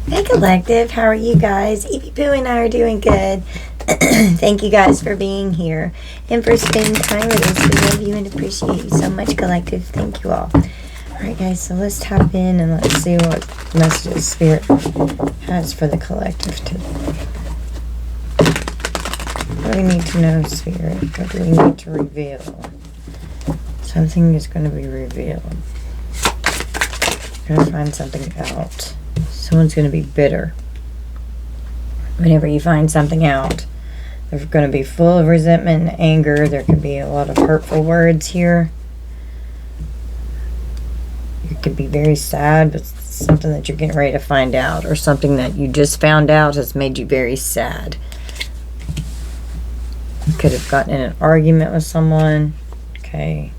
Hey Collective, how are you guys? Evie Boo and I are doing good. Thank you guys for being here and for spending time with us. We love you and appreciate you so much, Collective. Thank you all. Alright guys, so let's tap in and let's see what messages Spirit has for the Collective today. What do we need to know, Spirit? What do we need to reveal? Something is going to be revealed. We're going to find something out. Someone's going to be bitter. Whenever you find something out, they're going to be full of resentment and anger. There could be a lot of hurtful words here. You could be very sad, but something that you're getting ready to find out, or something that you just found out has made you very sad. You could have gotten in an argument with someone. Okay.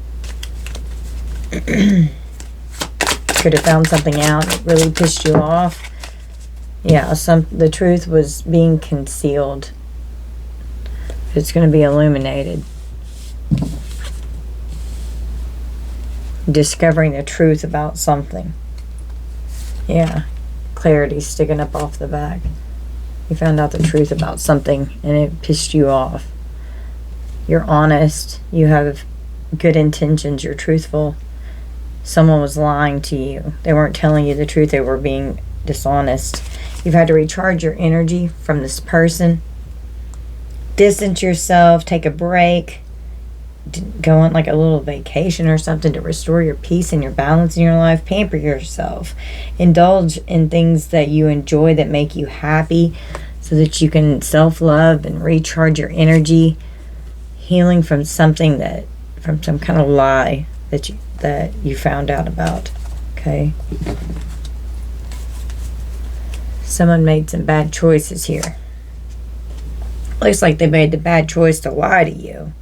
Could have found something out that really pissed you off. Yeah, the truth was being concealed. It's going to be illuminated. Discovering the truth about something. Yeah, clarity sticking up off the back. You found out the truth about something and it pissed you off. You're honest. You have good intentions. You're truthful. Someone was lying to you. They weren't telling you the truth. They were being dishonest. You've had to recharge your energy from this person. Distance yourself. Take a break. Go on like a little vacation or something to restore your peace and your balance in your life. Pamper yourself. Indulge in things that you enjoy that make you happy so that you can self-love and recharge your energy. Healing from something from some kind of lie that you found out about. Okay. Someone made some bad choices here. Looks like they made the bad choice to lie to you.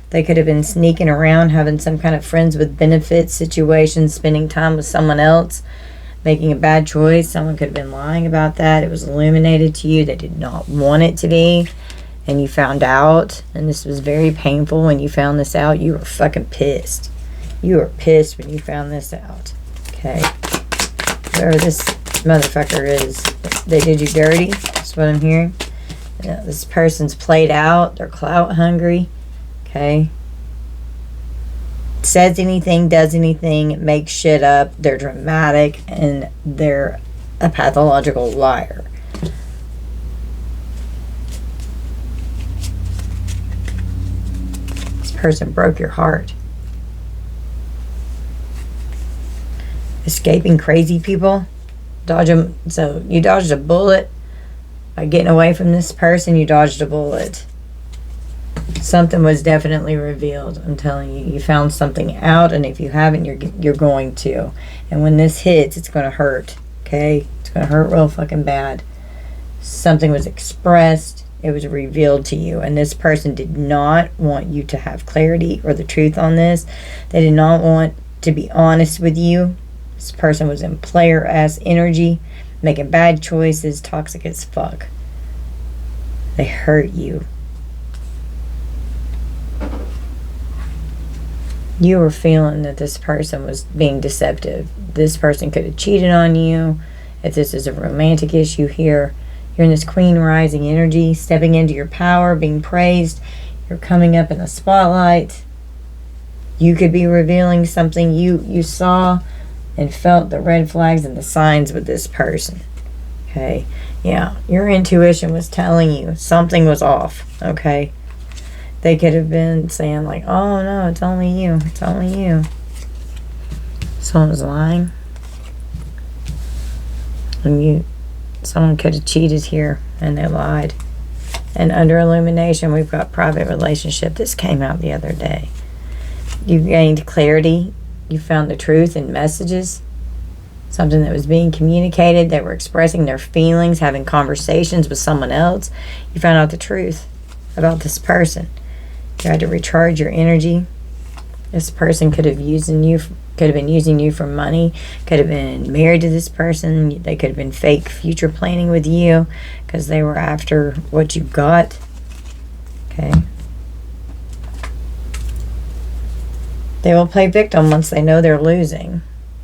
They could have been sneaking around, having some kind of friends with benefits situation, spending time with someone else, making a bad choice. Someone could have been lying about that. It was illuminated to you. They did not want it to be. And you found out. And this was very painful when you found this out. You were fucking pissed. You were pissed when you found this out. Okay. Whoever this motherfucker is, they did you dirty. That's what I'm hearing. Yeah, this person's played out. They're clout hungry. Okay. Says anything, does anything, makes shit up. They're dramatic. And they're a pathological liar. This person broke your heart. Escaping crazy people. Dodge them. So you dodged a bullet by getting away from this person. You dodged a bullet. Something was definitely revealed. I'm telling you, you found something out, and if you haven't, you're going to. And when this hits, it's going to hurt. Okay, it's going to hurt real fucking bad. Something was expressed. It was revealed to you, and this person did not want you to have clarity or the truth on this. They did not want to be honest with you. This person was in player-ass energy, making bad choices, toxic as fuck. They hurt you. You were feeling that this person was being deceptive. This person could have cheated on you. If this is a romantic issue here, you're in this queen rising energy, stepping into your power, being praised. You're coming up in the spotlight. You could be revealing something you saw and felt the red flags and the signs with this person. Okay. Yeah. Your intuition was telling you something was off. Okay. They could have been saying like, oh no, it's only you. It's only you. Someone was lying. And someone could have cheated here and they lied. And under illumination, we've got private relationship. This came out the other day. You gained clarity. You found the truth in messages. Something that was being communicated. They were expressing their feelings, having conversations with someone else. You found out the truth about this person. You had to recharge your energy. This person could have been using you for money. Could have been married to this person. They could have been fake future planning with you because they were after what you got. Okay. They will play victim once they know they're losing.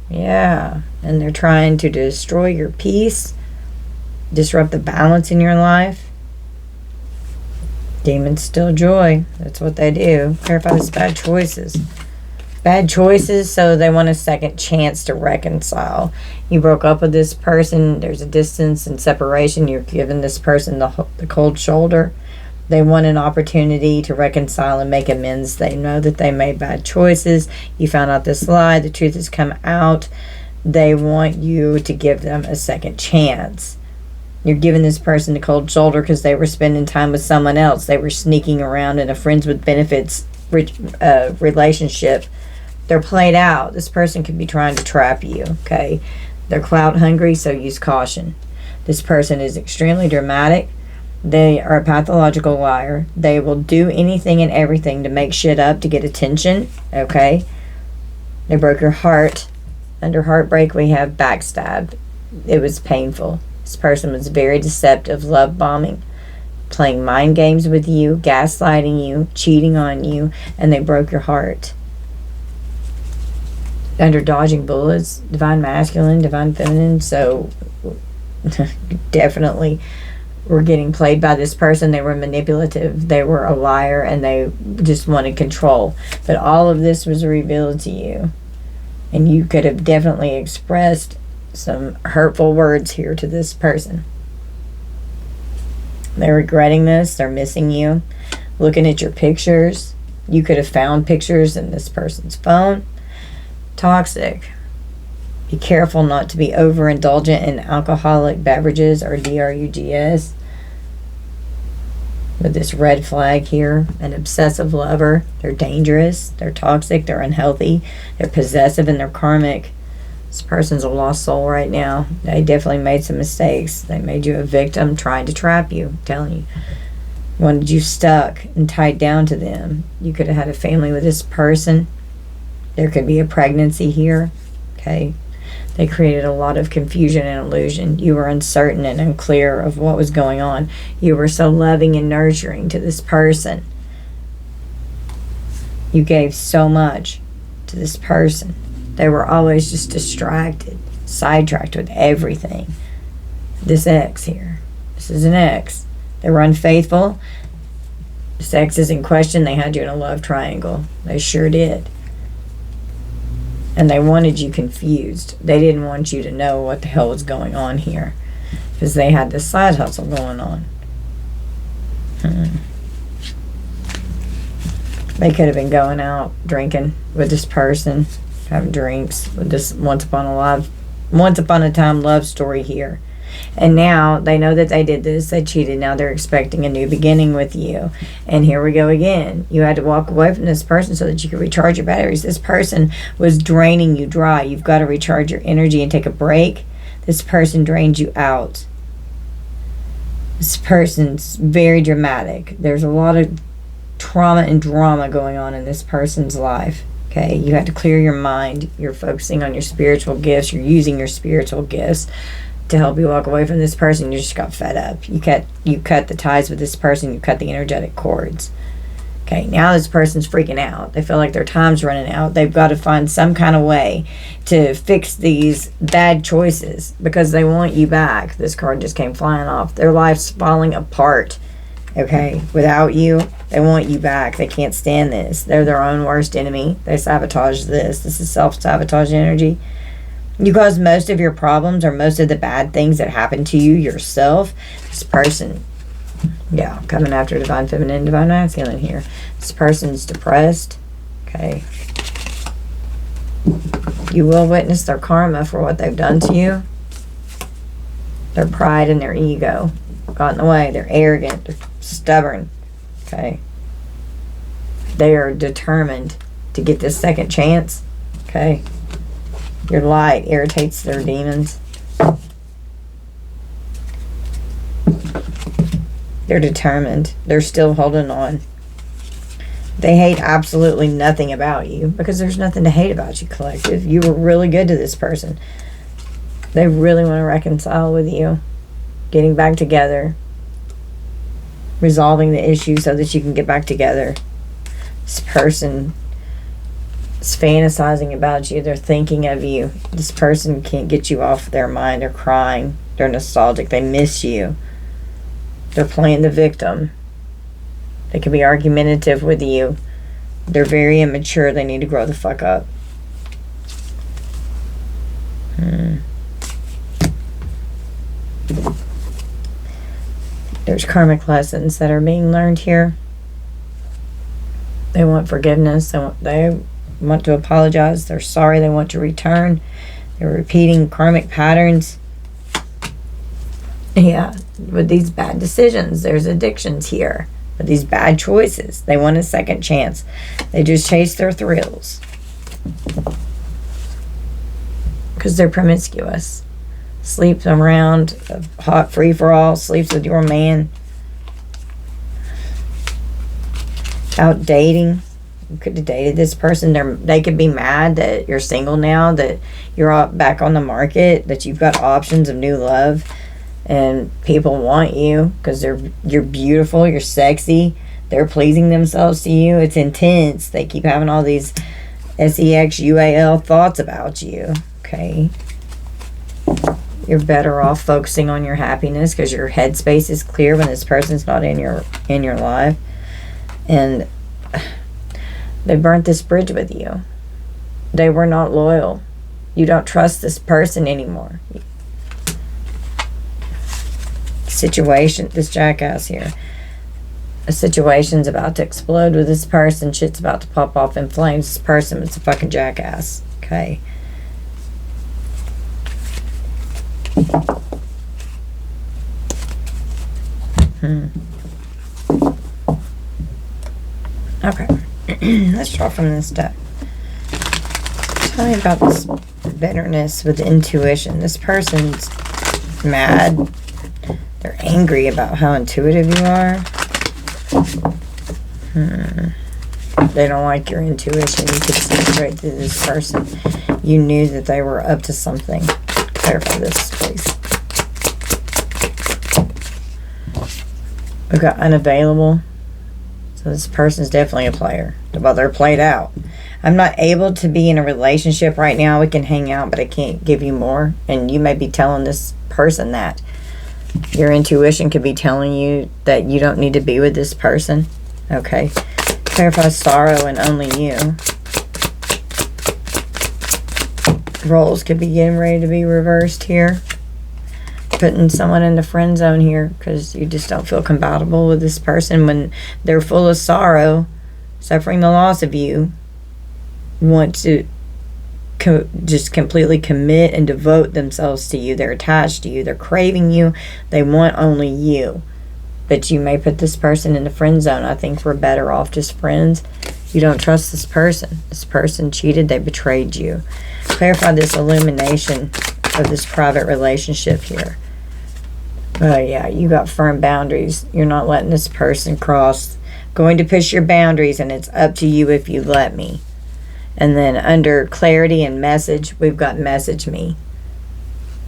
Yeah. And they're trying to destroy your peace. disrupt the balance in your life. Demons steal joy. That's what they do. Clarify this bad choices. Bad choices, so they want a second chance to reconcile. You broke up with this person. There's a distance and separation. You're giving this person the cold shoulder. They want an opportunity to reconcile and make amends. They know that they made bad choices. You found out this lie. The truth has come out. They want you to give them a second chance. You're giving this person the cold shoulder because they were spending time with someone else. They were sneaking around in a friends with benefits relationship. They're played out. This person could be trying to trap you, okay? They're clout hungry, so use caution. This person is extremely dramatic. They are a pathological liar. They will do anything and everything to make shit up to get attention, okay? They broke your heart. Under heartbreak, we have backstab. It was painful. This person was very deceptive, love bombing, playing mind games with you, gaslighting you, cheating on you, and they broke your heart. Under dodging bullets, divine masculine, divine feminine, so definitely were getting played by this person. They were manipulative, they were a liar, and they just wanted control. But all of this was revealed to you, and you could have definitely expressed some hurtful words here to this person. They're regretting this. They're missing you. Looking at your pictures, you could have found pictures in this person's phone. Toxic. Be careful not to be overindulgent in alcoholic beverages or drugs. With this red flag here, an obsessive lover. They're dangerous. They're toxic. They're unhealthy. They're possessive and they're karmic. This person's a lost soul right now. They definitely made some mistakes. They made you a victim trying to trap you. I'm telling you. Wanted you stuck and tied down to them. You could have had a family with this person. There could be a pregnancy here. Okay. They created a lot of confusion and illusion. You were uncertain and unclear of what was going on. You were so loving and nurturing to this person. You gave so much to this person. They were always just distracted, sidetracked with everything. This ex here. This is an ex. They were unfaithful. This ex is in question. They had you in a love triangle. They sure did. And they wanted you confused. They didn't want you to know what the hell was going on here. Because they had this side hustle going on. They could have been going out drinking with this person, having drinks with this once upon a time love story here. And now they know that they did this, they cheated, now they're expecting a new beginning with you. And here we go again. You had to walk away from this person so that you could recharge your batteries. This person was draining you dry. You've got to recharge your energy and take a break. This person drained you out. This person's very dramatic. There's a lot of trauma and drama going on in this person's life. Okay, you had to clear your mind. You're focusing on your spiritual gifts. You're using your spiritual gifts to help you walk away from this person. You just got fed up. You cut the ties with this person. You cut the energetic cords. Okay, now this person's freaking out. They feel like their time's running out. They've got to find some kind of way to fix these bad choices because they want you back. This card just came flying off. Their life's falling apart. Okay, without you, they want you back. They can't stand this. They're their own worst enemy. They sabotage this. This is self-sabotage energy. You cause most of your problems or most of the bad things that happen to you yourself. This person, yeah, coming after divine feminine, divine masculine here. This person's depressed. Okay. You will witness their karma for what they've done to you. Their pride and their ego got in the way. They're arrogant. They're stubborn. Okay. They are determined to get this second chance. Okay. Your light irritates their demons. They're determined. They're still holding on. They hate absolutely nothing about you because there's nothing to hate about you, collective. You were really good to this person. They really want to reconcile with you. Getting back together. Resolving the issue so that you can get back together. This person is fantasizing about you. They're thinking of you. This person can't get you off their mind. They're crying. They're nostalgic. They miss you. They're playing the victim. They can be argumentative with you. They're very immature. They need to grow the fuck up. There's karmic lessons that are being learned here. They want forgiveness. They want to apologize. They're sorry. They want to return. They're repeating karmic patterns. Yeah, with these bad decisions, there's addictions here. With these bad choices, they want a second chance. They just chase their thrills. Because they're promiscuous. Sleeps around, hot free-for-all, sleeps with your man. Out dating. You could have dated this person. They could be mad that you're single now, that you're back on the market, that you've got options of new love, and people want you because you're beautiful, you're sexy, they're pleasing themselves to you. It's intense. They keep having all these SEXUAL thoughts about you. Okay. You're better off focusing on your happiness because your headspace is clear when this person's not in your life. And they burnt this bridge with you. They were not loyal. You don't trust this person anymore. This jackass here. A situation's about to explode with this person. Shit's about to pop off in flames. This person is a fucking jackass. Okay. Okay. Let's draw from this deck. Tell me about this bitterness with intuition. This person's mad. They're angry about how intuitive you are. They don't like your intuition. You could see right through this person. You knew that they were up to something. Clarify this, please. We've got unavailable. So this person's definitely a player. Well, they're played out. I'm not able to be in a relationship right now. We can hang out, but I can't give you more. And you may be telling this person that. Your intuition could be telling you that you don't need to be with this person. Okay. Clarify sorrow and only you. Roles could be getting ready to be reversed here. Putting someone in the friend zone here because you just don't feel compatible with this person when they're full of sorrow, suffering the loss of you, want to just completely commit and devote themselves to you. They're attached to you. They're craving you. They want only you. But you may put this person in the friend zone. I think we're better off just friends. You don't trust this person. This person cheated. They betrayed you. Clarify this illumination of this private relationship here. Yeah, you got firm boundaries. You're not letting this person cross. Going to push your boundaries, and it's up to you if you let me. And then under clarity and message, we've got message me.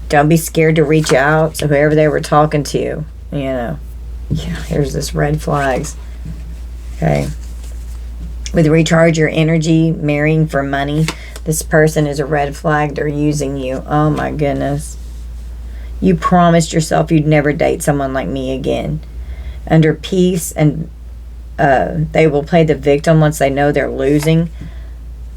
Don't be scared to reach out. So whoever they were talking to, yeah, here's this red flags. Okay. With recharge your energy, marrying for money. This person is a red flag. They're using you. Oh my goodness. You promised yourself you'd never date someone like me again. Under peace, and they will play the victim once they know they're losing.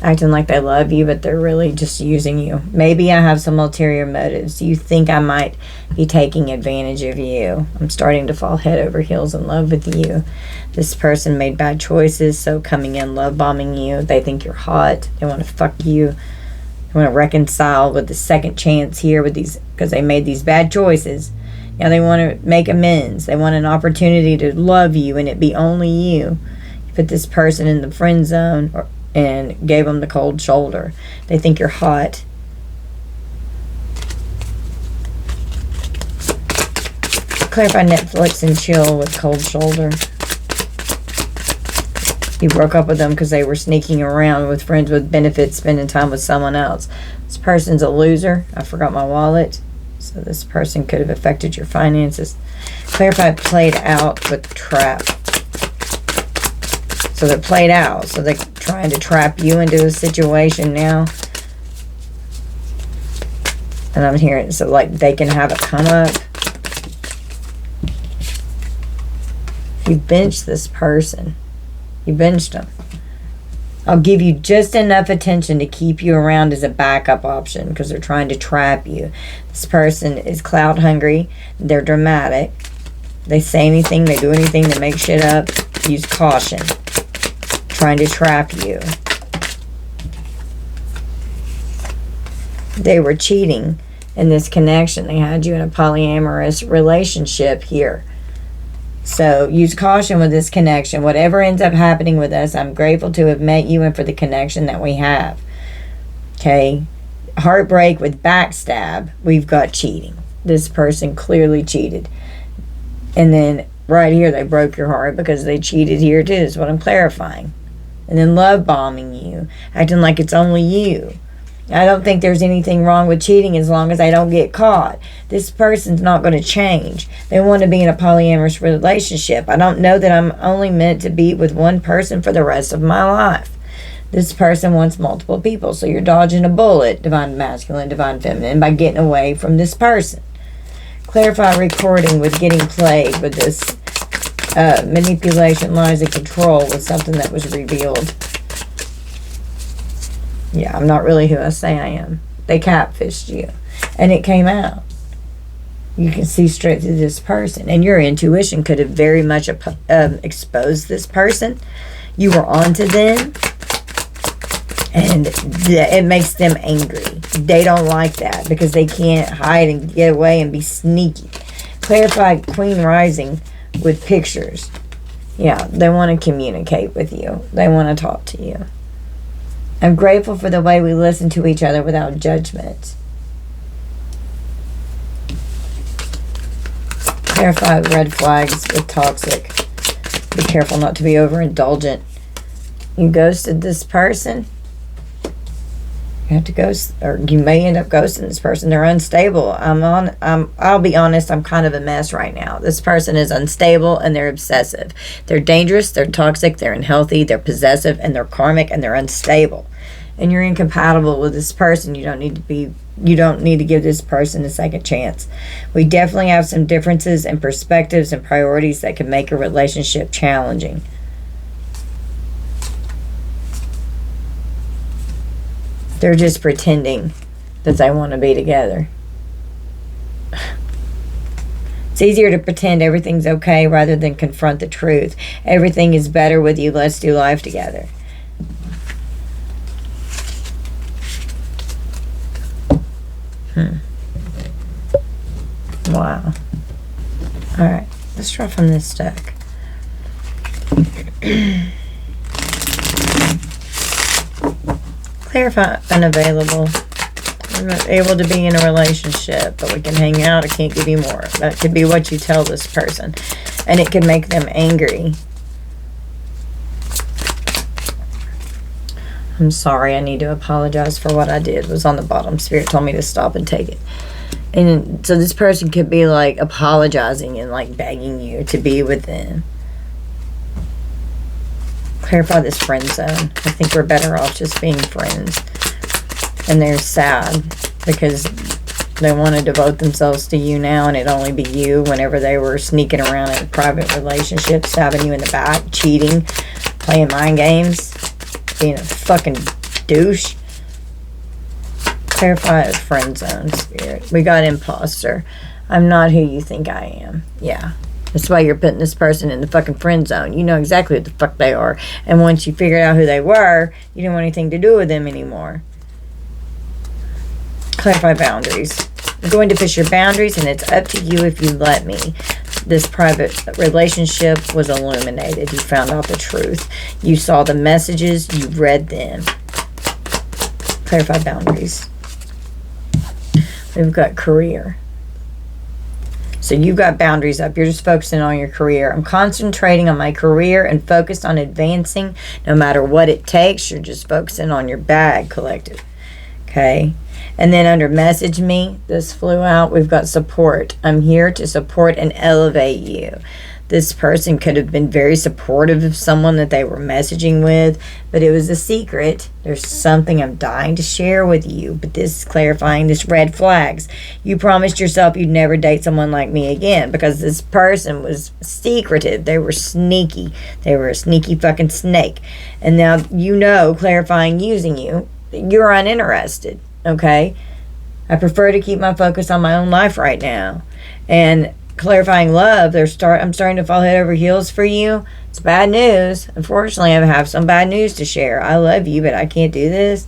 Acting like they love you, but they're really just using you. Maybe I have some ulterior motives. You think I might be taking advantage of you. I'm starting to fall head over heels in love with you. This person made bad choices, so coming in love bombing you. They think you're hot. They want to fuck you. They want to reconcile with the second chance here with these, because they made these bad choices. Now they want to make amends. They want an opportunity to love you and it be only you. You put this person in the friend zone and gave them the cold shoulder. They think you're hot. Clarify Netflix and chill with cold shoulder. You broke up with them because they were sneaking around with friends with benefits, spending time with someone else. This person's a loser. I forgot my wallet. So this person could have affected your finances. Clarify played out with trap. So they're played out. So they're trying to trap you into a situation now. And I'm hearing, so like they can have it come up. You benched this person. You benched them. I'll give you just enough attention to keep you around as a backup option because they're trying to trap you. This person is clout hungry. They're dramatic. They say anything, they do anything to make shit up. Use caution. Trying to trap you. They were cheating in this connection. They had you in a polyamorous relationship here. So use caution with this connection. Whatever ends up happening with us, I'm grateful to have met you and for the connection that we have. Okay? Heartbreak with backstab. We've got cheating. This person clearly cheated. And then right here, they broke your heart because they cheated here too, is what I'm clarifying. And then love bombing you, acting like it's only you. I don't think there's anything wrong with cheating as long as I don't get caught. This person's not going to change. They want to be in a polyamorous relationship. I don't know that I'm only meant to be with one person for the rest of my life. This person wants multiple people. So you're dodging a bullet, divine masculine, divine feminine, by getting away from this person. Clarify recording with getting played with this manipulation, lies, and control with something that was revealed. Yeah, I'm not really who I say I am. They catfished you. And it came out. You can see straight through this person. And your intuition could have very much exposed this person. You were onto them. And it makes them angry. They don't like that because they can't hide and get away and be sneaky. Clarify Queen Rising with pictures. Yeah, they want to communicate with you. They want to talk to you. I'm grateful for the way we listen to each other without judgment. Clarify red flags with toxic. Be careful not to be overindulgent. You ghosted this person. You have to ghost, or you may end up ghosting this person. They're unstable. I'll be honest, I'm kind of a mess right now. This person is unstable and they're obsessive. They're dangerous, they're toxic, they're unhealthy, they're possessive, and they're karmic, and they're unstable. And you're incompatible with this person. You don't need to give this person a second chance. We definitely have some differences in perspectives and priorities that can make a relationship challenging. They're just pretending that they want to be together. It's easier to pretend everything's okay rather than confront the truth. Everything is better with you. Let's do life together. Wow. Alright, let's draw from this deck. Clarify unavailable. I'm not able to be in a relationship, but we can hang out. I can't give you more. That could be what you tell this person. And it can make them angry. I'm sorry. I need to apologize for what I did. It was on the bottom. Spirit told me to stop and take it. And so this person could be like apologizing and like begging you to be with them. Clarify this friend zone. I think we're better off just being friends. And they're sad because they want to devote themselves to you now, and it'd only be you whenever they were sneaking around in a private relationship, stabbing you in the back, cheating, playing mind games, being a fucking douche. Clarify a friend zone, Spirit. We got imposter. I'm not who you think I am. Yeah. That's why you're putting this person in the fucking friend zone. You know exactly what the fuck they are. And once you figured out who they were, you didn't want anything to do with them anymore. Clarify boundaries. I'm going to push your boundaries, and it's up to you if you let me. This private relationship was illuminated. You found out the truth. You saw the messages. You read them. Clarify boundaries. We've got career. So you've got boundaries up. You're just focusing on your career. I'm concentrating on my career and focused on advancing no matter what it takes. You're just focusing on your bag, collective. Okay? And then under message me, this flew out. We've got support. I'm here to support and elevate you. This person could have been very supportive of someone that they were messaging with, but it was a secret. There's something I'm dying to share with you, but this is clarifying this red flags. You promised yourself you'd never date someone like me again because this person was secretive. They were sneaky. They were a sneaky fucking snake. And now clarifying using you, you're uninterested, okay? I prefer to keep my focus on my own life right now. And clarifying love, I'm starting to fall head over heels for you. It's bad news. Unfortunately, I have some bad news to share. I love you, but I can't do this.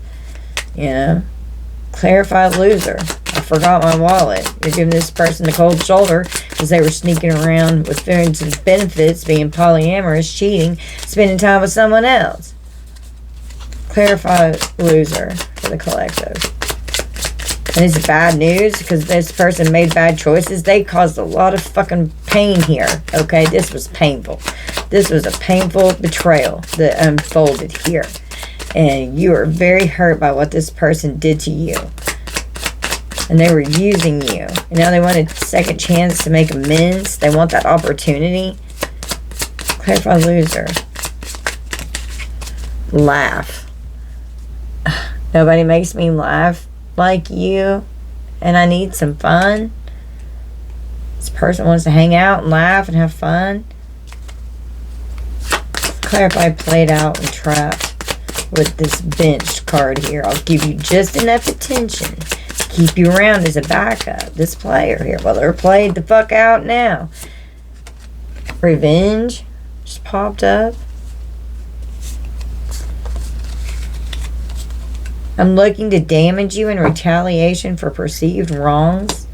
Clarify loser. I forgot my wallet. You're giving this person the cold shoulder because they were sneaking around with friends and benefits, being polyamorous, cheating, spending time with someone else. Clarify loser for the collective. And it's bad news because this person made bad choices. They caused a lot of fucking pain here, okay? This was painful. This was a painful betrayal that unfolded here. And you are very hurt by what this person did to you. And they were using you. And now they want a second chance to make amends. They want that opportunity. Clarify loser. Laugh. Nobody makes me laugh like you, and I need some fun. This person wants to hang out and laugh and have fun. Clarify played out and trapped with this benched card here. I'll give you just enough attention to keep you around as a backup. This player here, well, they're played the fuck out now. Revenge just popped up. I'm looking to damage you in retaliation for perceived wrongs.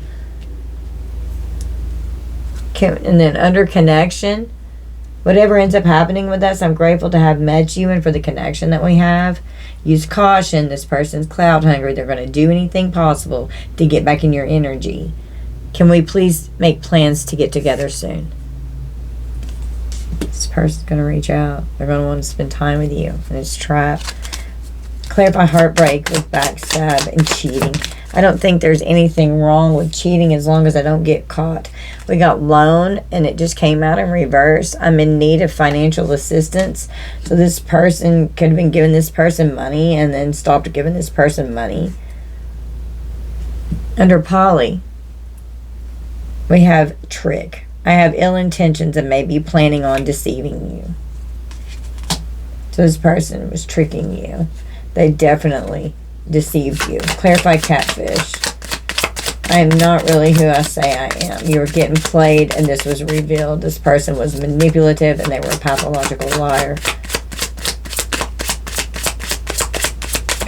And then under connection, whatever ends up happening with us, I'm grateful to have met you and for the connection that we have. Use caution. This person's cloud hungry. They're going to do anything possible to get back in your energy. Can we please make plans to get together soon? This person's going to reach out. They're going to want to spend time with you. And it's trapped. Clarify heartbreak with backstab and cheating. I don't think there's anything wrong with cheating as long as I don't get caught. We got loan and it just came out in reverse. I'm in need of financial assistance. So this person could have been giving this person money and then stopped giving this person money. Under poly, we have trick. I have ill intentions and may be planning on deceiving you. So this person was tricking you. They definitely deceived you. Clarify catfish. I am not really who I say I am. You were getting played and this was revealed. This person was manipulative and they were a pathological liar.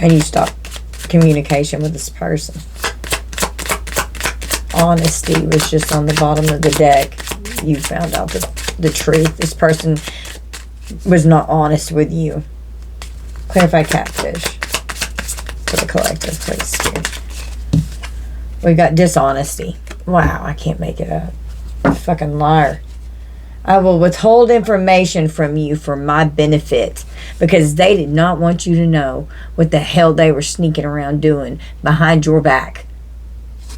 And you stopped communication with this person. Honesty was just on the bottom of the deck. You found out the truth. This person was not honest with you. Clarify catfish for the collective, please. We got dishonesty. Wow, I can't make it up. Fucking liar. I will withhold information from you for my benefit because they did not want you to know what the hell they were sneaking around doing behind your back.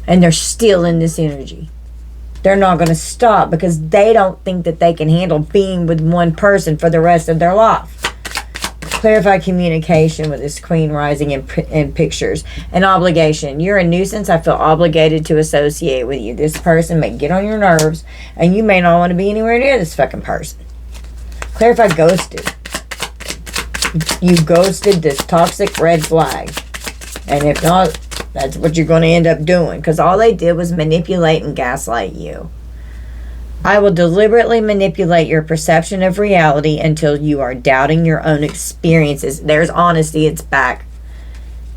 And they're still in this energy. They're not going to stop because they don't think that they can handle being with one person for the rest of their life. Clarify communication with this queen rising in pictures. An obligation. You're a nuisance. I feel obligated to associate with you. This person may get on your nerves and you may not want to be anywhere near this fucking person. Clarify ghosted. You ghosted this toxic red flag. And if not, that's what you're going to end up doing because all they did was manipulate and gaslight you. I will deliberately manipulate your perception of reality until you are doubting your own experiences. There's honesty. It's back.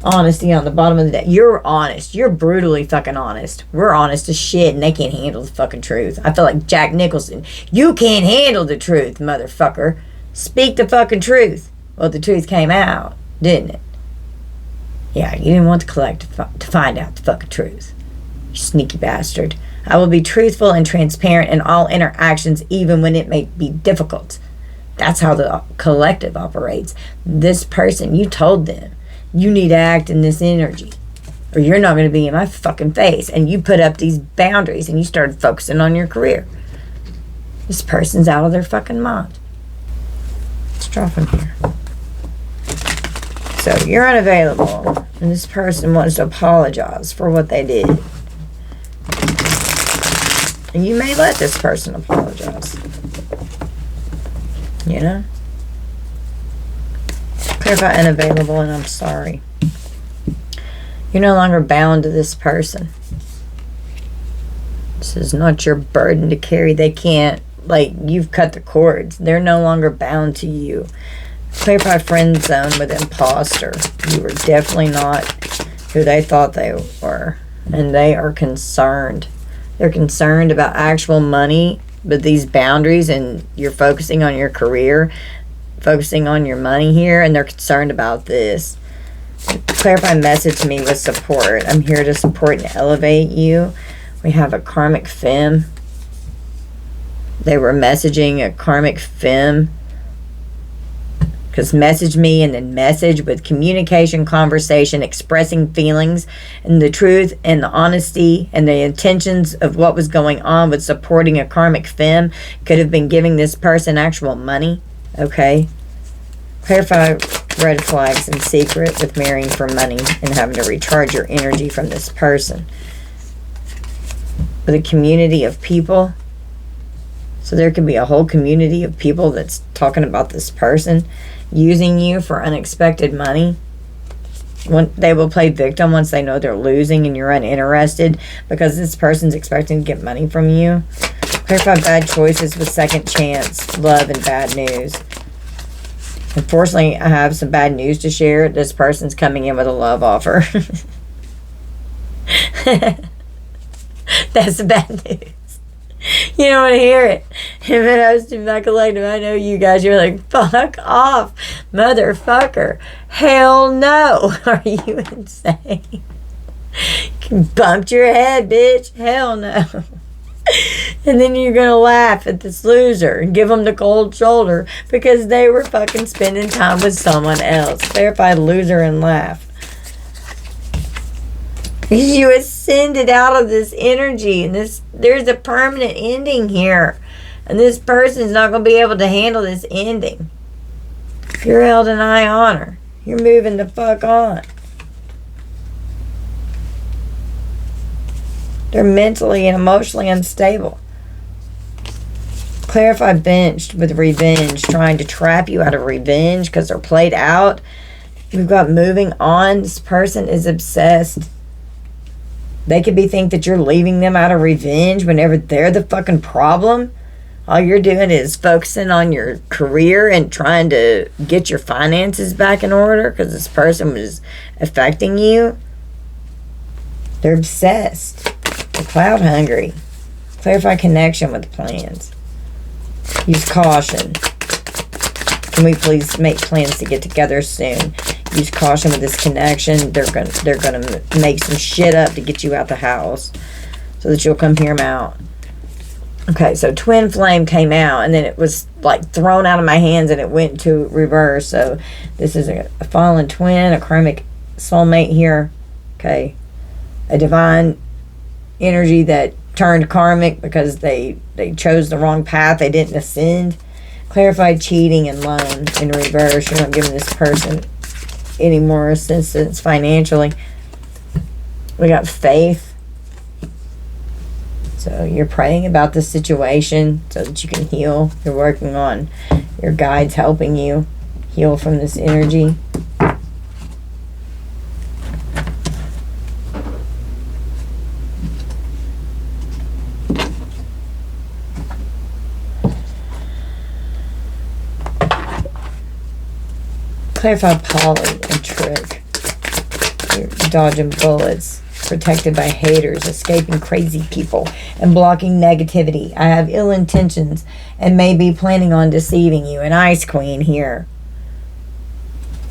Honesty on the bottom of the deck. You're honest. You're brutally fucking honest. We're honest as shit and they can't handle the fucking truth. I feel like Jack Nicholson. You can't handle the truth, motherfucker. Speak the fucking truth. Well, the truth came out, didn't it? Yeah, you didn't want the collective to find out the fucking truth. You sneaky bastard. I will be truthful and transparent in all interactions, even when it may be difficult. That's how the collective operates. This person, you told them, you need to act in this energy, or you're not going to be in my fucking face. And you put up these boundaries, and you started focusing on your career. This person's out of their fucking mind. Let's drop them here. So you're unavailable, and this person wants to apologize for what they did. And you may let this person apologize. You know? Clarify unavailable and I'm sorry. You're no longer bound to this person. This is not your burden to carry. They can't, like, you've cut the cords. They're no longer bound to you. Clarify friend zone with imposter. You were definitely not who they thought they were. And they are concerned. They're concerned about actual money, but these boundaries, and you're focusing on your career, focusing on your money here, and they're concerned about this. Clarify message me with support. I'm here to support and elevate you. We have a karmic femme. They were messaging a karmic femme. Because message me and then message with communication, conversation, expressing feelings and the truth and the honesty and the intentions of what was going on with supporting a karmic femme could have been giving this person actual money. Okay. Clarify red flags in secret with marrying for money and having to recharge your energy from this person. With a community of people. So there could be a whole community of people that's talking about this person using you for unexpected money. They will play victim once they know they're losing and you're uninterested because this person's expecting to get money from you. Clarify bad choices with second chance, love, and bad news. Unfortunately, I have some bad news to share. This person's coming in with a love offer. That's the bad news. You don't want to hear it. If it has to be my collective, I know you guys, you're like, fuck off, motherfucker. Hell no. Are you insane? You bumped your head, bitch. Hell no. And then you're going to laugh at this loser and give them the cold shoulder because they were fucking spending time with someone else. Clarify loser and laugh. You ascended out of this energy, and there's a permanent ending here. And this person's not going to be able to handle this ending. You're held in high honor. You're moving the fuck on. They're mentally and emotionally unstable. Clarify benched with revenge, trying to trap you out of revenge because they're played out. We've got moving on. This person is obsessed. They could think that you're leaving them out of revenge whenever they're the fucking problem. All you're doing is focusing on your career and trying to get your finances back in order because this person was affecting you. They're obsessed. They're cloud hungry. Clarify connection with plans. Use caution. Can we please make plans to get together soon? Use caution with this connection. They're gonna make some shit up to get you out the house so that you'll come hear them out. Okay, so twin flame came out and then it was like thrown out of my hands and it went to reverse. So this is a fallen twin, a karmic soulmate here. Okay, a divine energy that turned karmic because they chose the wrong path. They didn't ascend. Clarified cheating and loan in reverse. You're not giving this person any more assistance financially. We got faith. So you're praying about the situation so that you can heal. You're working on your guides helping you heal from this energy. Clarify poly and trick. You're dodging bullets, protected by haters, escaping crazy people, and blocking negativity. I have ill intentions and may be planning on deceiving you. An ice queen here.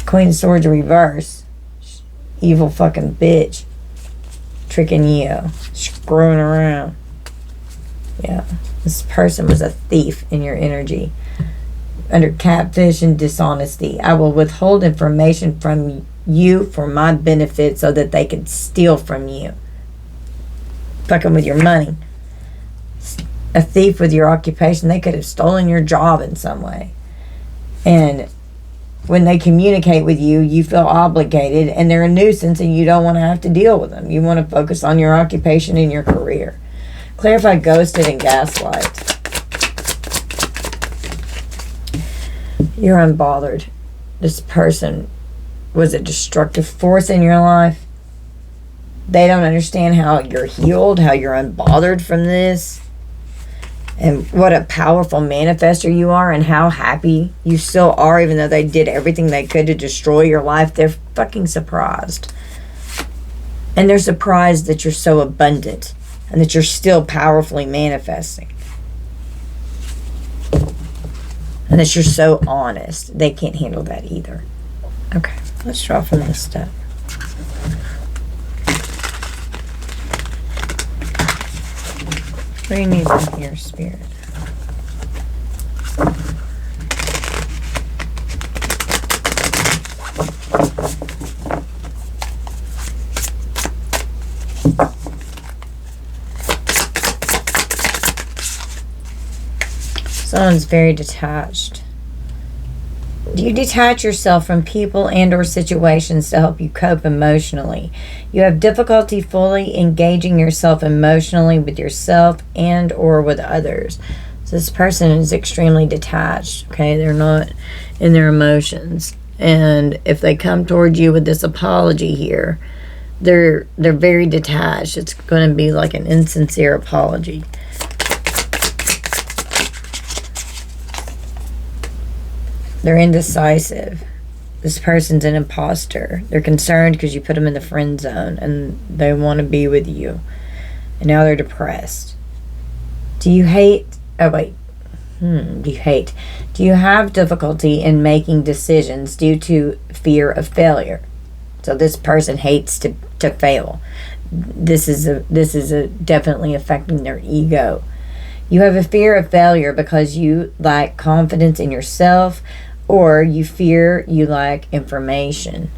Queen of Swords reverse. Evil fucking bitch. Tricking you. Screwing around. Yeah. This person was a thief in your energy. Under catfish and dishonesty. I will withhold information from you for my benefit so that they can steal from you. Fucking with your money. a thief with your occupation. They could have stolen your job in some way. And when they communicate with you, you feel obligated, and they're a nuisance, and you don't want to have to deal with them. You want to focus on your occupation and your career. Clarify ghosted and gaslight. You're unbothered. This person was a destructive force in your life. They don't understand how you're healed, how you're unbothered from this, and what a powerful manifester you are, and how happy you still are, even though they did everything they could to destroy your life. They're fucking surprised. And they're surprised that you're so abundant and that you're still powerfully manifesting. And that you're so honest. They can't handle that either. Okay, let's draw from this stuff. What do you need from your spirit? Someone's very detached. Do you detach yourself from people and or situations to help you cope emotionally? You have difficulty fully engaging yourself emotionally with yourself and or with others. So this person is extremely detached, okay? They're not in their emotions. And if they come toward you with this apology here, they're very detached. It's going to be like an insincere apology. They're indecisive. This person's an imposter. They're concerned because you put them in the friend zone and they want to be with you. And now they're depressed. Do you hate... Oh, wait. Do you hate? Do you have difficulty in making decisions due to fear of failure? So this person hates to fail. This is definitely affecting their ego. You have a fear of failure because you lack confidence in yourself, or you fear you lack information.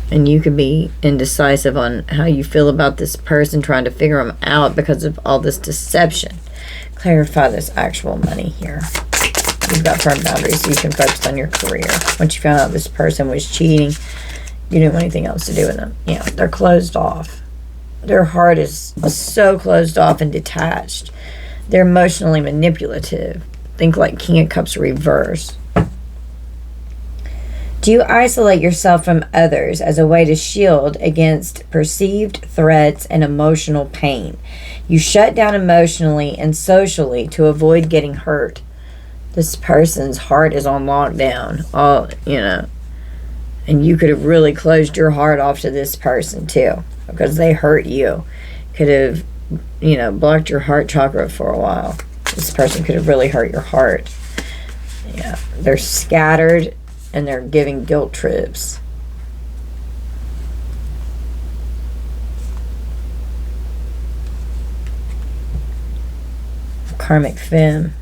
And you could be indecisive on how you feel about this person, trying to figure them out because of all this deception. Clarify this actual money here. You've got firm boundaries so you can focus on your career. Once you found out this person was cheating, you didn't want anything else to do with them. Yeah, they're closed off. Their heart is so closed off and detached. They're emotionally manipulative. Think like King of Cups reverse. Do you isolate yourself from others as a way to shield against perceived threats and emotional pain? You shut down emotionally and socially to avoid getting hurt. This person's heart is on lockdown. And you could have really closed your heart off to this person too, because they hurt you. Could have, blocked your heart chakra for a while. This person could have really hurt your heart. Yeah, they're scattered and they're giving guilt trips. Karmic femme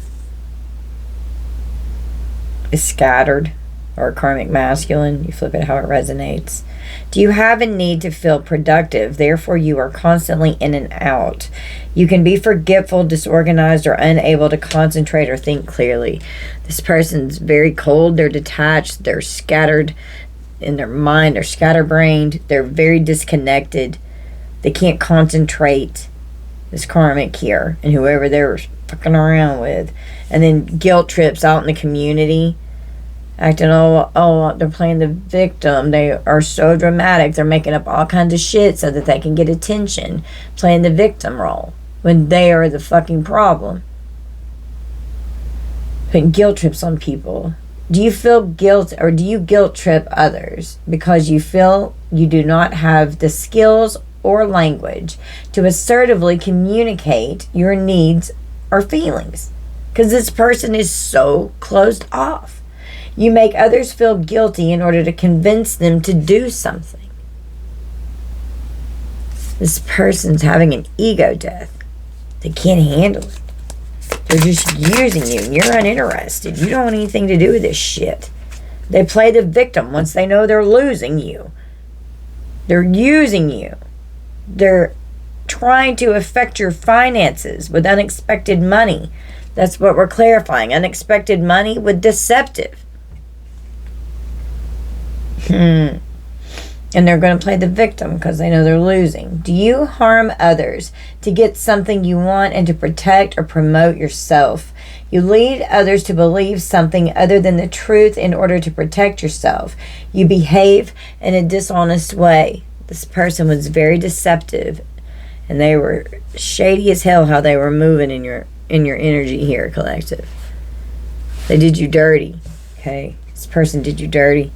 is scattered, or karmic masculine. You flip it how it resonates. Do you have a need to feel productive? Therefore, you are constantly in and out. You can be forgetful, disorganized, or unable to concentrate or think clearly. This person's very cold. They're detached. They're scattered in their mind. They're scatterbrained. They're very disconnected. They can't concentrate. This karmic here and whoever they're fucking around with. And then guilt trips out in the community. Acting, they're playing the victim. They are so dramatic. They're making up all kinds of shit so that they can get attention. Playing the victim role when they are the fucking problem. Putting guilt trips on people. Do you feel guilt, or do you guilt trip others because you feel you do not have the skills or language to assertively communicate your needs or feelings? Because this person is so closed off. You make others feel guilty in order to convince them to do something. This person's having an ego death. They can't handle it. They're just using you, and you're uninterested. You don't want anything to do with this shit. They play the victim once they know they're losing you. They're using you. They're trying to affect your finances with unexpected money. That's what we're clarifying. Unexpected money with deceptive. And they're going to play the victim because they know they're losing. Do you harm others to get something you want and to protect or promote yourself? You lead others to believe something other than the truth in order to protect yourself. You behave in a dishonest way. This person was very deceptive, and they were shady as hell how they were moving in your energy here, collective. They did you dirty. Okay? This person did you dirty.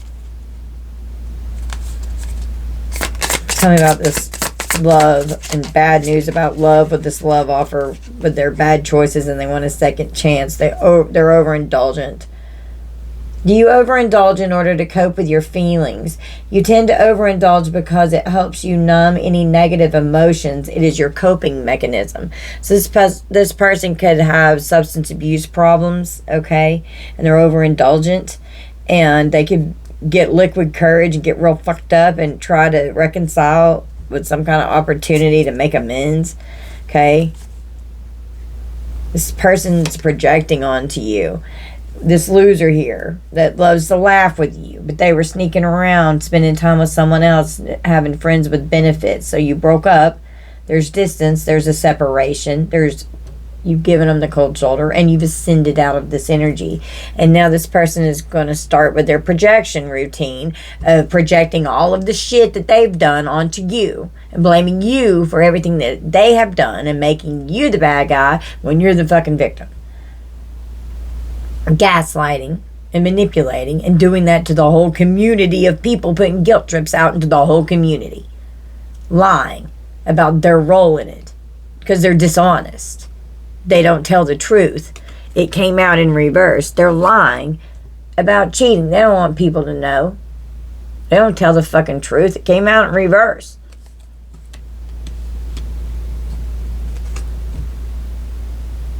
Tell me about this love and bad news about love with this love offer with their bad choices and they want a second chance. They're overindulgent. Do you overindulge in order to cope with your feelings? You tend to overindulge because it helps you numb any negative emotions. It is your coping mechanism. So this person could have substance abuse problems, okay? And they're overindulgent. And they could get liquid courage and get real fucked up and try to reconcile with some kind of opportunity to make amends, okay? This person's projecting onto you. This loser here that loves to laugh with you, but they were sneaking around, spending time with someone else, having friends with benefits. So you broke up. There's distance. There's a separation. You've given them the cold shoulder and you've ascended out of this energy. And now this person is going to start with their projection routine of projecting all of the shit that they've done onto you and blaming you for everything that they have done and making you the bad guy when you're the fucking victim. Gaslighting and manipulating and doing that to the whole community of people, putting guilt trips out into the whole community. Lying about their role in it because they're dishonest. They don't tell the truth. It came out in reverse. They're lying about cheating. They don't want people to know. They don't tell the fucking truth. It came out in reverse.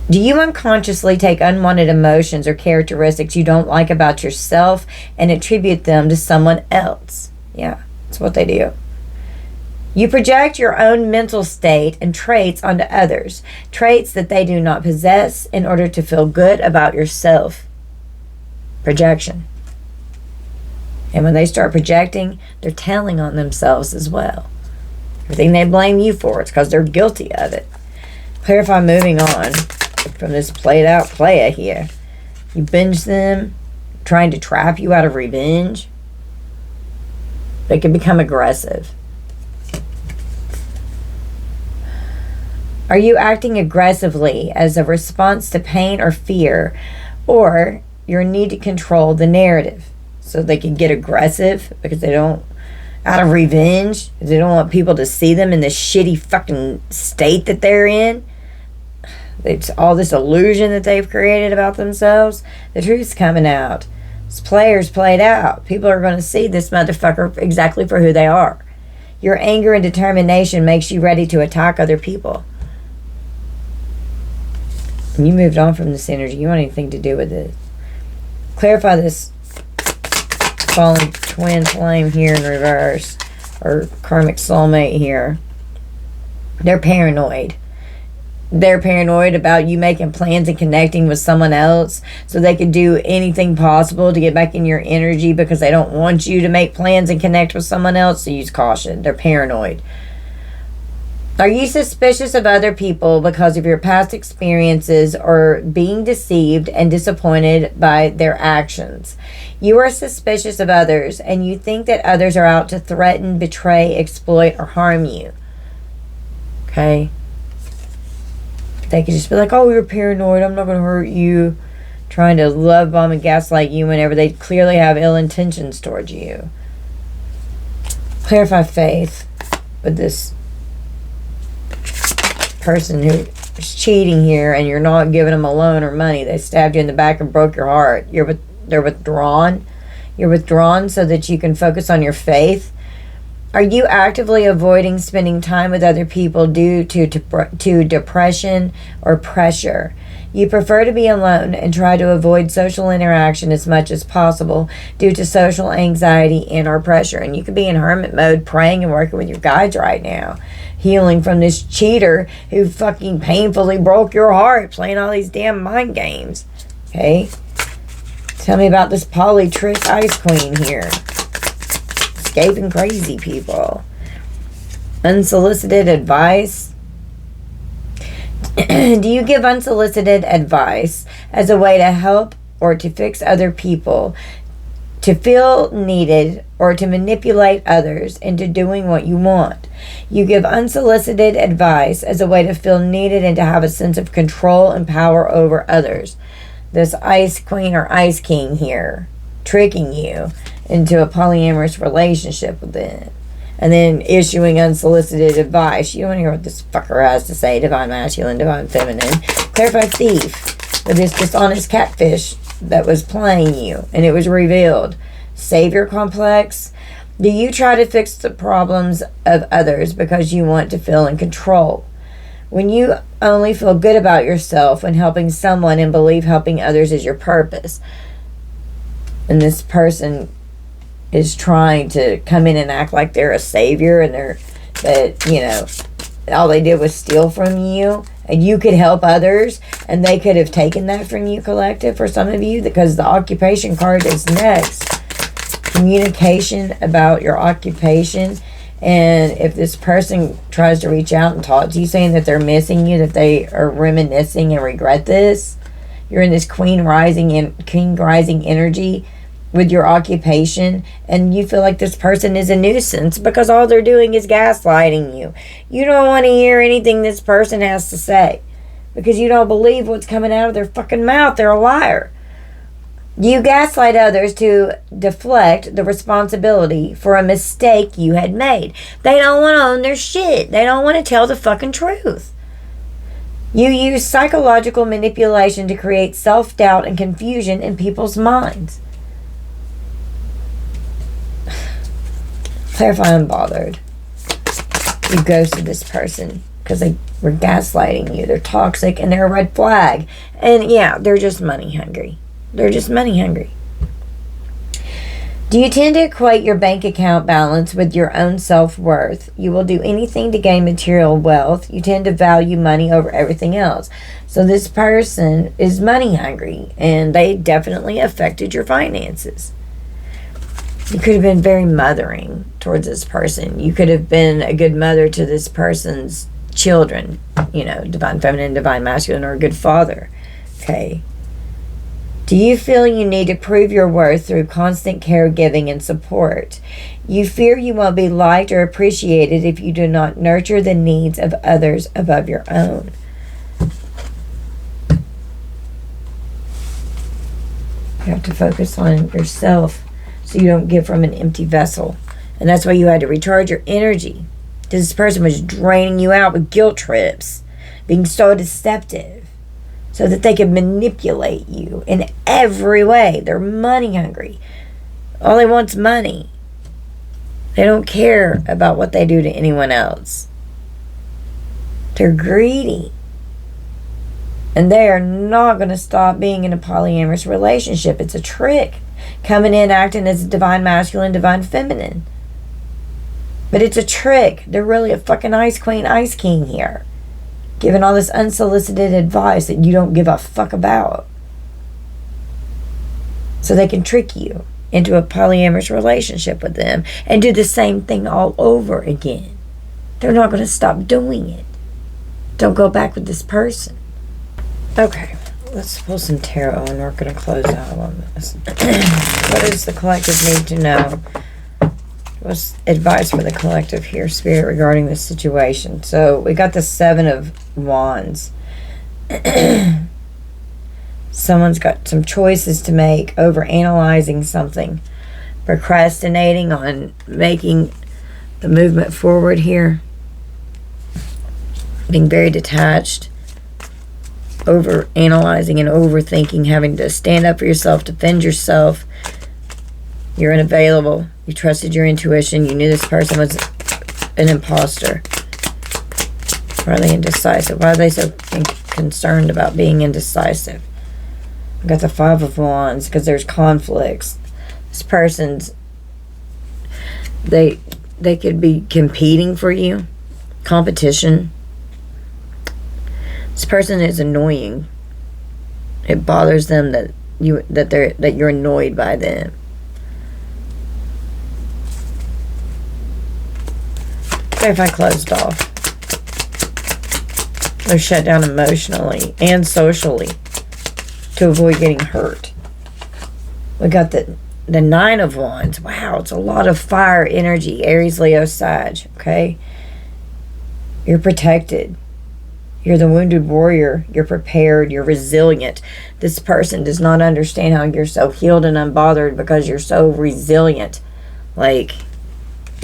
Do you unconsciously take unwanted emotions or characteristics you don't like about yourself and attribute them to someone else? Yeah, that's what they do. You project your own mental state and traits onto others, traits that they do not possess in order to feel good about yourself. Projection. And when they start projecting, they're telling on themselves as well. Everything they blame you for, it's because they're guilty of it. Clarify moving on from this played out playa here. You binge them, trying to trap you out of revenge. They can become aggressive. Are you acting aggressively as a response to pain or fear, or your need to control the narrative? So they can get aggressive because they don't, out of revenge, they don't want people to see them in this shitty fucking state that they're in. It's all this illusion that they've created about themselves. The truth's coming out. This player's played out. People are going to see this motherfucker exactly for who they are. Your anger and determination makes you ready to attack other people. And you moved on from this energy. You want anything to do with it. Clarify this fallen twin flame here in reverse. Or karmic soulmate here. They're paranoid. They're paranoid about you making plans and connecting with someone else so they can do anything possible to get back in your energy because they don't want you to make plans and connect with someone else. So use caution. They're paranoid. Are you suspicious of other people because of your past experiences or being deceived and disappointed by their actions? You are suspicious of others and you think that others are out to threaten, betray, exploit, or harm you. Okay? They could just be like, oh, you're paranoid, I'm not going to hurt you. Trying to love bomb and gaslight you whenever they clearly have ill intentions towards you. Clarify faith with this person who is cheating here and you're not giving them a loan or money. They stabbed you in the back and broke your heart. They're withdrawn. You're withdrawn so that you can focus on your faith. Are you actively avoiding spending time with other people due to depression or pressure? You prefer to be alone and try to avoid social interaction as much as possible due to social anxiety and or pressure. And you could be in hermit mode praying and working with your guides right now. Healing from this cheater who fucking painfully broke your heart playing all these damn mind games. Okay? Tell me about this polytrick ice queen here. Escaping crazy people. Unsolicited advice. Do you give unsolicited advice as a way to help or to fix other people, to feel needed, or to manipulate others into doing what you want? You give unsolicited advice as a way to feel needed and to have a sense of control and power over others. This ice queen or ice king here, tricking you into a polyamorous relationship with them. And then issuing unsolicited advice. You don't want to hear what this fucker has to say. Divine masculine, divine feminine. Clarified thief. With this dishonest catfish that was playing you. And it was revealed. Savior complex. Do you try to fix the problems of others because you want to feel in control? When you only feel good about yourself when helping someone and believe helping others is your purpose. And this person is trying to come in and act like they're a savior and all they did was steal from you and you could help others and they could have taken that from you, collective, for some of you, because the occupation card is next. Communication about your occupation. And if this person tries to reach out and talk to you saying that they're missing you, that they are reminiscing and regret this, you're in this queen rising energy with your occupation, and you feel like this person is a nuisance because all they're doing is gaslighting you. You don't want to hear anything this person has to say because you don't believe what's coming out of their fucking mouth. They're a liar. You gaslight others to deflect the responsibility for a mistake you had made. They don't want to own their shit. They don't want to tell the fucking truth. You use psychological manipulation to create self-doubt and confusion in people's minds. Clarify unbothered. You ghosted this person because they were gaslighting you. They're toxic and they're a red flag. And yeah, they're just money hungry. They're just money hungry. Do you tend to equate your bank account balance with your own self-worth? You will do anything to gain material wealth. You tend to value money over everything else. So this person is money hungry and they definitely affected your finances. You could have been very mothering towards this person. You could have been a good mother to this person's children. Divine feminine, divine masculine, or a good father. Okay. Do you feel you need to prove your worth through constant caregiving and support? You fear you won't be liked or appreciated if you do not nurture the needs of others above your own. You have to focus on yourself so you don't give from an empty vessel. And that's why you had to recharge your energy. This person was draining you out with guilt trips, being so deceptive, so that they could manipulate you in every way. They're money hungry. All they want's money. They don't care about what they do to anyone else. They're greedy. And they are not going to stop being in a polyamorous relationship. It's a trick. Coming in acting as a divine masculine, divine feminine. But it's a trick. They're really a fucking ice queen, ice king here. Giving all this unsolicited advice that you don't give a fuck about. So they can trick you into a polyamorous relationship with them and do the same thing all over again. They're not going to stop doing it. Don't go back with this person. Okay, let's pull some tarot and we're going to close out on this. What does the collective need to know? What's advice for the collective here, Spirit, regarding this situation? So we got the 7 of Wands. Someone's got some choices to make, over analyzing something, procrastinating on making the movement forward here, being very detached, over analyzing and overthinking, having to stand up for yourself, defend yourself. You're unavailable. You trusted your intuition. You knew this person was an imposter. Why are they indecisive? Why are they so concerned about being indecisive? I got the Five of Wands because there's conflicts. This person's, they could be competing for you. Competition. This person is annoying. It bothers them that you're annoyed by them. If I closed off. They're shut down emotionally and socially to avoid getting hurt. We got the Nine of Wands. Wow, it's a lot of fire energy. Aries, Leo, Sag. Okay? You're protected. You're the wounded warrior. You're prepared. You're resilient. This person does not understand how you're so healed and unbothered because you're so resilient.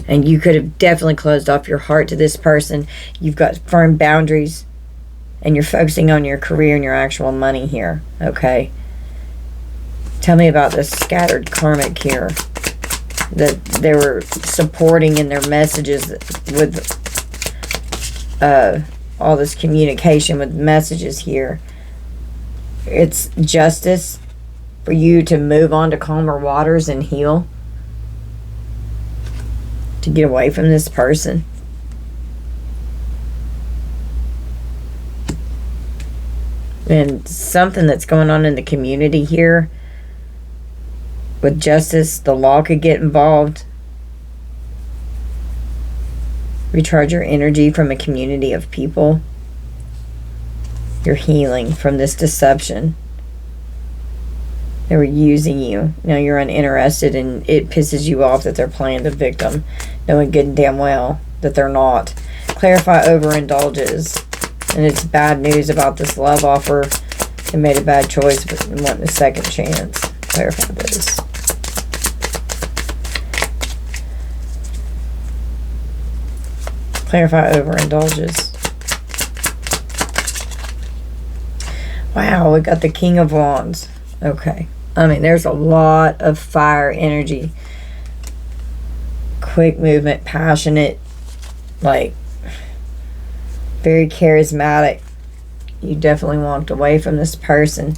And you could have definitely closed off your heart to this person. You've got firm boundaries. And you're focusing on your career and your actual money here. Okay? Tell me about this scattered karmic here. That they were supporting in their messages with all this communication with messages here. It's justice for you to move on to calmer waters and heal. To get away from this person. And something that's going on in the community here. With justice, the law could get involved. Recharge your energy from a community of people. You're healing from this deception. They were using you. Now you're uninterested and it pisses you off that they're playing the victim. Knowing good and damn well that they're not. Clarify overindulges. And it's bad news about this love offer. They made a bad choice but wanting a second chance. Clarify this. Clarify overindulges. Wow, we got the King of Wands. Okay. I mean, there's a lot of fire energy. Quick movement, passionate, very charismatic. You definitely walked away from this person.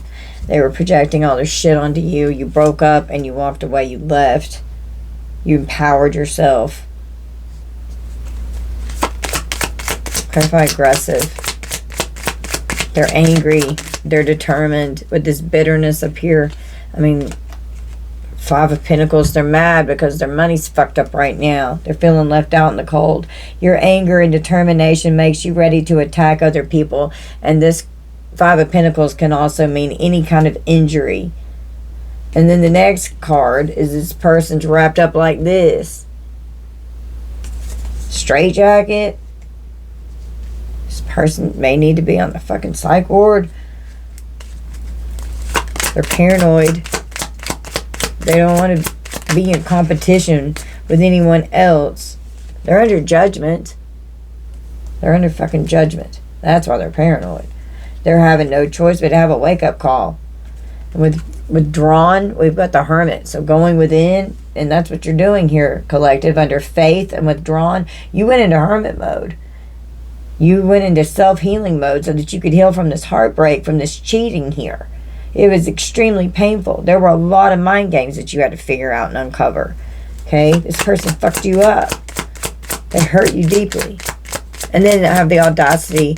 They were projecting all their shit onto you. You broke up and you walked away. You left. You empowered yourself. Clarify aggressive. They're angry. They're determined. With this bitterness up here. I mean, Five of Pentacles, they're mad because their money's fucked up right now. They're feeling left out in the cold. Your anger and determination makes you ready to attack other people. And this Five of Pentacles can also mean any kind of injury. And then the next card is this person's wrapped up like this. Straitjacket. This person may need to be on the fucking psych ward. They're paranoid. They don't want to be in competition with anyone else. They're under judgment. They're under fucking judgment. That's why they're paranoid. They're having no choice but to have a wake-up call. And with withdrawn, we've got the Hermit. So going within, and that's what you're doing here, collective, under faith and withdrawn. You went into Hermit mode. You went into self-healing mode so that you could heal from this heartbreak, from this cheating here. It was extremely painful. There were a lot of mind games that you had to figure out and uncover. Okay? This person fucked you up. They hurt you deeply. And then they have the audacity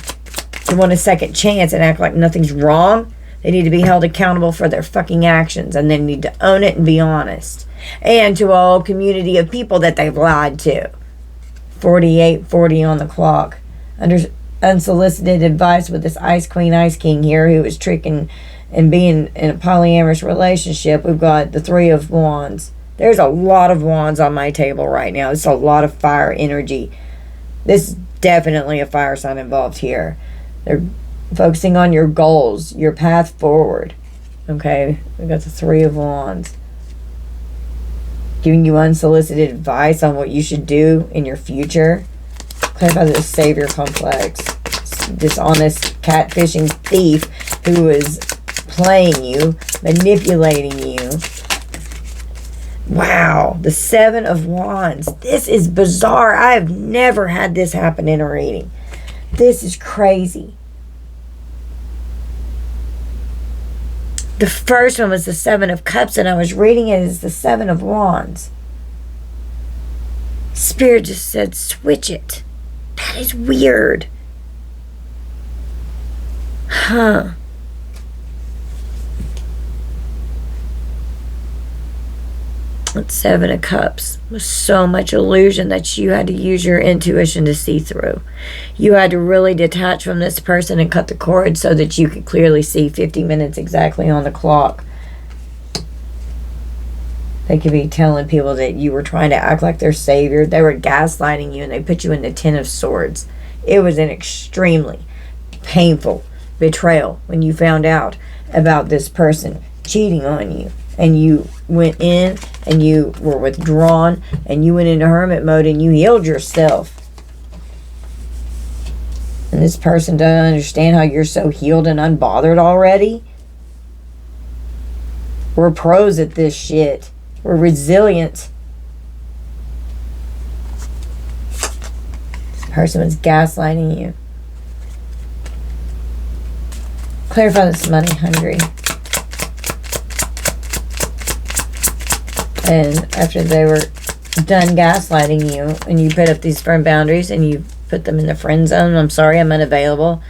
to want a second chance and act like nothing's wrong. They need to be held accountable for their fucking actions. And they need to own it and be honest. And to a whole community of people that they've lied to. 48:40 on the clock. Under unsolicited advice with this Ice Queen, Ice King here who is tricking and being in a polyamorous relationship. We've got the Three of Wands. There's a lot of wands on my table right now. It's a lot of fire energy. This is definitely a fire sign involved here. They're focusing on your goals, your path forward. Okay, we got the Three of Wands. Giving you unsolicited advice on what you should do in your future. Clarify the savior complex. Dishonest, catfishing thief who is playing you, manipulating you. Wow, the Seven of Wands. This is bizarre. I have never had this happen in a reading. This is crazy. The first one was the Seven of Cups, and I was reading it as the Seven of Wands. Spirit just said, switch it. That is weird. Huh. That Seven of Cups was so much illusion that you had to use your intuition to see through. You had to really detach from this person and cut the cord so that you could clearly see 50 minutes exactly on the clock. They could be telling people that you were trying to act like their savior. They were gaslighting you, and they put you in the Ten of Swords. It was an extremely painful betrayal when you found out about this person cheating on you. And you went in and you were withdrawn and you went into hermit mode and you healed yourself. And this person doesn't understand how you're so healed and unbothered already. We're pros at this shit. We're resilient. This person was gaslighting you. Clarify this money hungry. And after they were done gaslighting you and you put up these firm boundaries and you put them in the friend zone, I'm sorry, I'm unavailable.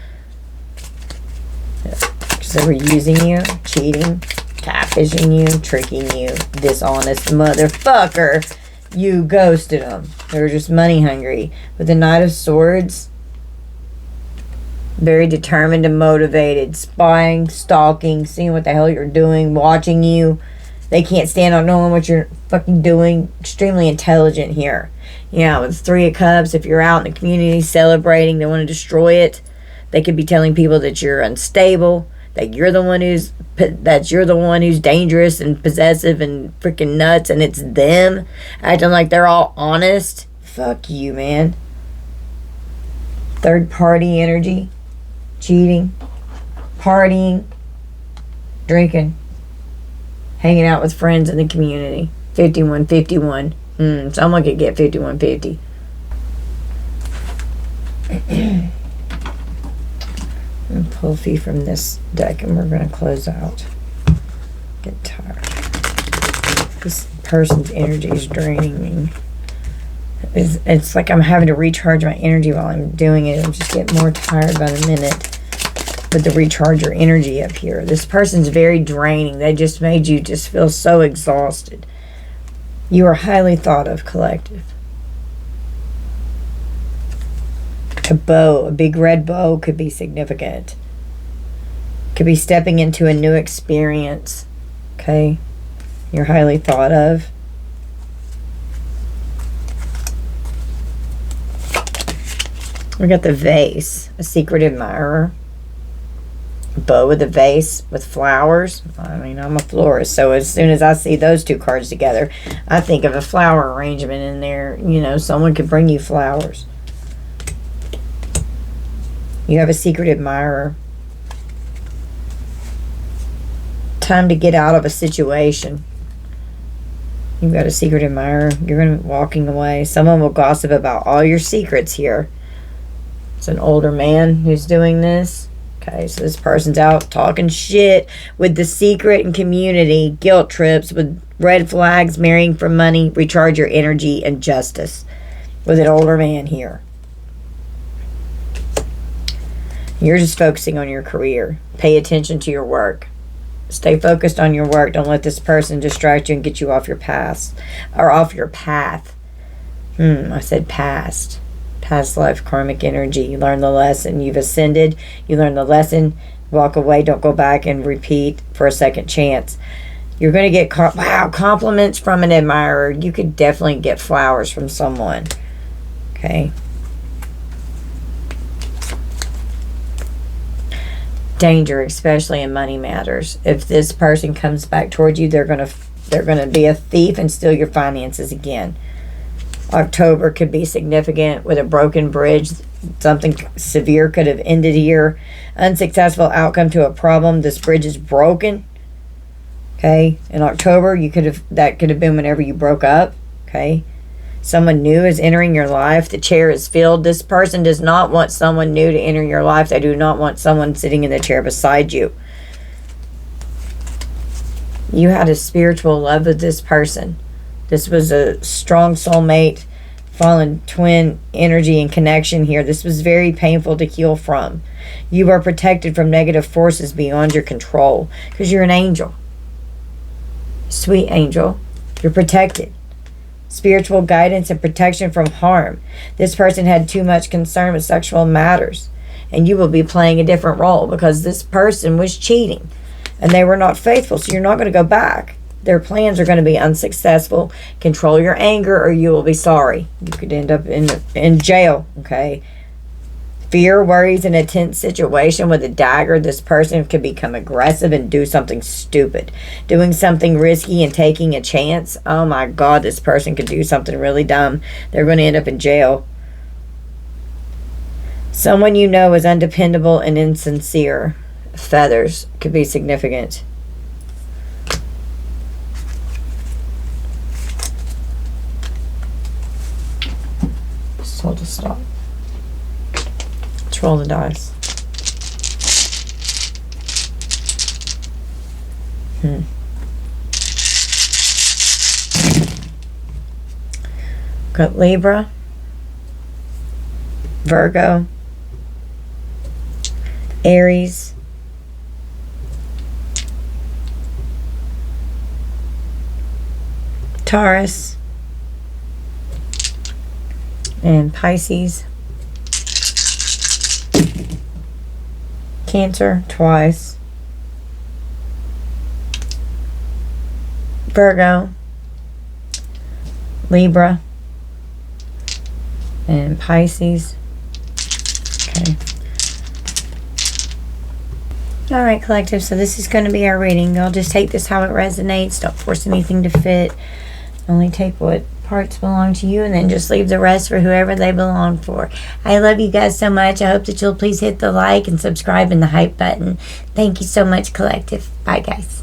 Because they were using you, cheating, catfishing you, tricking you, dishonest motherfucker. You ghosted them. They were just money hungry. With the Knight of Swords, very determined and motivated, spying, stalking, seeing what the hell you're doing, watching you. They can't stand on knowing what you're fucking doing. Extremely intelligent here. Yeah, with Three of Cups, if you're out in the community celebrating, they want to destroy it. They could be telling people that you're unstable, that you're the one who's dangerous and possessive and freaking nuts, and it's them acting like they're all honest. Fuck you, man. Third party energy, cheating, partying, drinking, hanging out with friends in the community. 5151. Someone could get 5150. I'm gonna pull a few from this deck and we're gonna close out. Get tired. This person's energy is draining me. It's like I'm having to recharge my energy while I'm doing it. I'm just getting more tired by the minute. With the recharger energy up here. This person's very draining. They just made you just feel so exhausted. You are highly thought of, collective. A bow, a big red bow could be significant. Could be stepping into a new experience. Okay? You're highly thought of. We got the vase, a secret admirer. Bow with a vase with flowers. I mean, I'm a florist, so as soon as I see those two cards together, I think of a flower arrangement in there. You know, someone could bring you flowers. You have a secret admirer. Time to get out of a situation. You've got a secret admirer. You're going to be walking away. Someone will gossip about all your secrets here. It's an older man who's doing this. Okay, so this person's out talking shit with the secret and community, guilt trips, with red flags, marrying for money, recharge your energy, and justice. With an older man here. You're just focusing on your career. Pay attention to your work. Stay focused on your work. Don't let this person distract you and get you off your path. Or off your path. I said past. Past life karmic energy. You learn the lesson. You've ascended. You learn the lesson. Walk away. Don't go back and repeat for a second chance. You're going to get compliments from an admirer. You could definitely get flowers from someone. Okay. Danger, especially in money matters. If this person comes back towards you, they're going to be a thief and steal your finances again. October could be significant with a broken bridge. Something severe could have ended here. Unsuccessful outcome to a problem. This bridge is broken. Okay, in October, that could have been whenever you broke up. Okay, someone new is entering your life. The chair is filled. This person does not want someone new to enter your life. They do not want someone sitting in the chair beside you. You had a spiritual love with this person. This was a strong soulmate, fallen twin energy and connection here. This was very painful to heal from. You are protected from negative forces beyond your control because you're an angel. Sweet angel. You're protected. Spiritual guidance and protection from harm. This person had too much concern with sexual matters, and you will be playing a different role because this person was cheating and they were not faithful, so you're not going to go back. Their plans are going to be unsuccessful. Control your anger or you will be sorry. You could end up in jail, okay? Fear, worries, in a tense situation with a dagger. This person could become aggressive and do something stupid. Doing something risky and taking a chance. Oh my God, this person could do something really dumb. They're going to end up in jail. Someone you know is undependable and insincere. Feathers could be significant. Just hold to stop. Let's roll the dice. Got Libra, Virgo, Aries, Taurus, and Pisces. Cancer twice. Virgo, Libra, and Pisces. Okay. All right, collective. So this is going to be our reading. Y'all just take this how it resonates. Don't force anything to fit. Only take what parts belong to you and then just leave the rest for whoever they belong for. I love you guys so much. I hope that you'll please hit the like and subscribe and the hype button. Thank you so much, collective. Bye, guys.